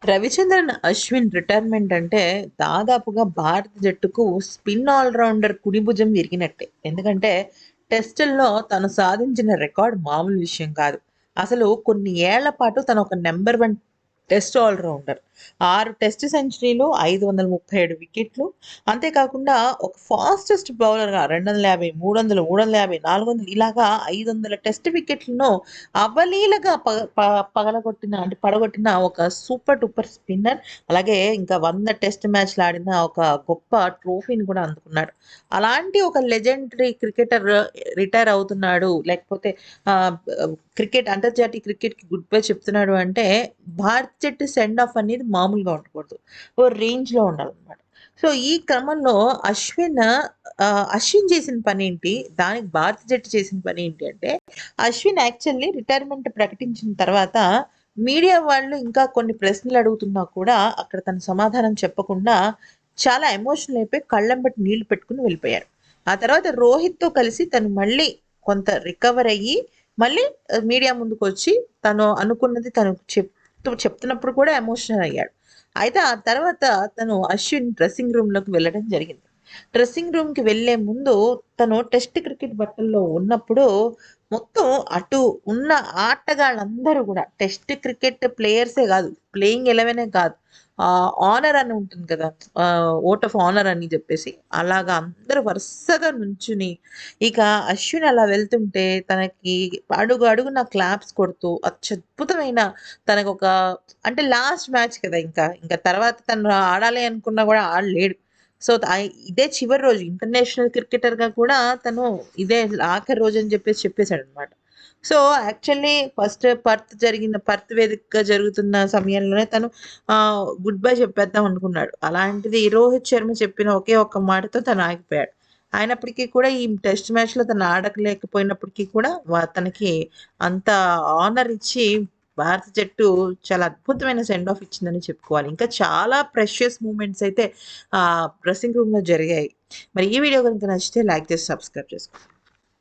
Ravichandran Ashwin retirement అంటే దాదాపుగా భారత జట్టుకు స్పిన్ ఆల్రౌండర్ కుడి భుజం విరిగినట్టే. ఎందుకంటే టెస్టుల్లో తను సాధించిన రికార్డ్ మామూలు విషయం కాదు. అసలు కొన్ని ఏళ్ల పాటు తను ఒక నంబర్ 1 టెస్ట్ ఆల్రౌండర్. 6 టెస్ట్ సెంచరీలు, 537 వికెట్లు. అంతేకాకుండా ఒక ఫాస్టెస్ట్ బౌలర్‌గా 250, 300, 350, 400 ఇలాగా 500 టెస్ట్ వికెట్లను అవలీలగా పగలగొట్టిన అంటే పడగొట్టిన ఒక సూపర్ డూపర్ స్పిన్నర్. అలాగే ఇంకా 100 టెస్ట్ మ్యాచ్‌లు ఆడిన ఒక గొప్ప ట్రోఫీని కూడా అందుకున్నాడు. అలాంటి ఒక లెజెండరీ క్రికెటర్ రిటైర్ అవుతున్నాడు. లేకపోతే ఆహ్, క్రికెట్ అంతర్జాతీయ క్రికెట్‌కి గుడ్ బై చెప్తున్నాడు అంటే భారత జట్టు సెండ్ ఆఫ్ అనేది మామూలుగా ఉండకూడదు. ఓ రేంజ్‌లో ఉండాలనమాట. సో, ఈ క్రమంలో అశ్విన్ చేసిన పనేంటి? దానికి భారత జట్టు చేసిన పనేంటి అంటే, అశ్విన్ యాక్చువల్లీ రిటైర్మెంట్ ప్రకటించిన తర్వాత మీడియా వాళ్ళు ఇంకా కొన్ని ప్రశ్నలు అడుగుతున్నా కూడా అక్కడ తను సమాధానం చెప్పకుండా చాలా ఎమోషనల్ అయిపోయి కళ్ళెంబట నీళ్లు పెట్టుకొని వెళ్ళిపోయారు. ఆ తర్వాత రోహిత్‌తో కలిసి తను మళ్ళీ కొంత రికవర్ అయ్యి మళ్ళీ మీడియా ముందుకొచ్చి తను అనుకున్నది తను చెప్తున్నప్పుడు కూడా ఎమోషనల్ అయ్యాడు. అయితే ఆ తర్వాత తను అశ్విన్ డ్రెస్సింగ్ రూమ్‌లోకి వెళ్ళడం జరిగింది. డ్రెస్సింగ్ రూమ్‌కి వెళ్ళే ముందు తను టెస్ట్ క్రికెట్ బట్టల్లో ఉన్నప్పుడు మొత్తం అటు ఉన్న ఆటగాళ్ళందరూ గూడా టెస్ట్ క్రికెట్ ప్లేయర్సే గాదు, ప్లేయింగ్ 11 కాదు. ఆనర్ అని ఉంటుంది కదా! ఓట్ ఆఫ్ ఆనర్ అని జెప్పేసి అలాగా అందరూ వరుసగా నుంచుని ఇక అశ్విన్ అలా వెళ్తుంటే తనకి అడుగు అడుగున క్లాప్స్ కొడుతూ అత్యద్భుతమైన తనకొక అంటే లాస్ట్ మ్యాచ్ కదా ఇంకా. ఇంకా తర్వాత తను ఆడాలి అనుకున్నా గూడా ఆడలేడు. సో, ఇదే చివరి రోజు. ఇంటర్నేషనల్ క్రికెటర్‌గా కూడా తను ఇదే ఆఖరి రోజని చెప్పేసాడనమాట. సో, యాక్చువల్లీ ఫస్ట్ పర్త్ వేదికగా జరుగుతున్న సమయంలోనే తను గుడ్ బై చెప్పేద్దాం అనుకున్నాడు. అలాంటిది రోహిత్ శర్మ చెప్పిన ఒకే ఒక్క మాటతో తను ఆగిపోయాడు. అయినప్పటికీ కూడా ఈ టెస్ట్ మ్యాచ్‌లో తను ఆడలేకపోయినప్పటికీ కూడా తనకి అంత ఆనర్ ఇచ్చి భారత జట్టు చాలా అద్భుతమైన సెండ్ ఆఫ్ ఇచ్చిందని చెప్పుకోవాలి. ఇంకా చాలా ప్రెషియస్ మూమెంట్స్ అయితే డ్రెస్సింగ్ రూమ్‌లో జరిగాయి. మరి ఈ వీడియో గనుక నచ్చితే లైక్ చేసి సబ్స్క్రైబ్ చేసుకోండి.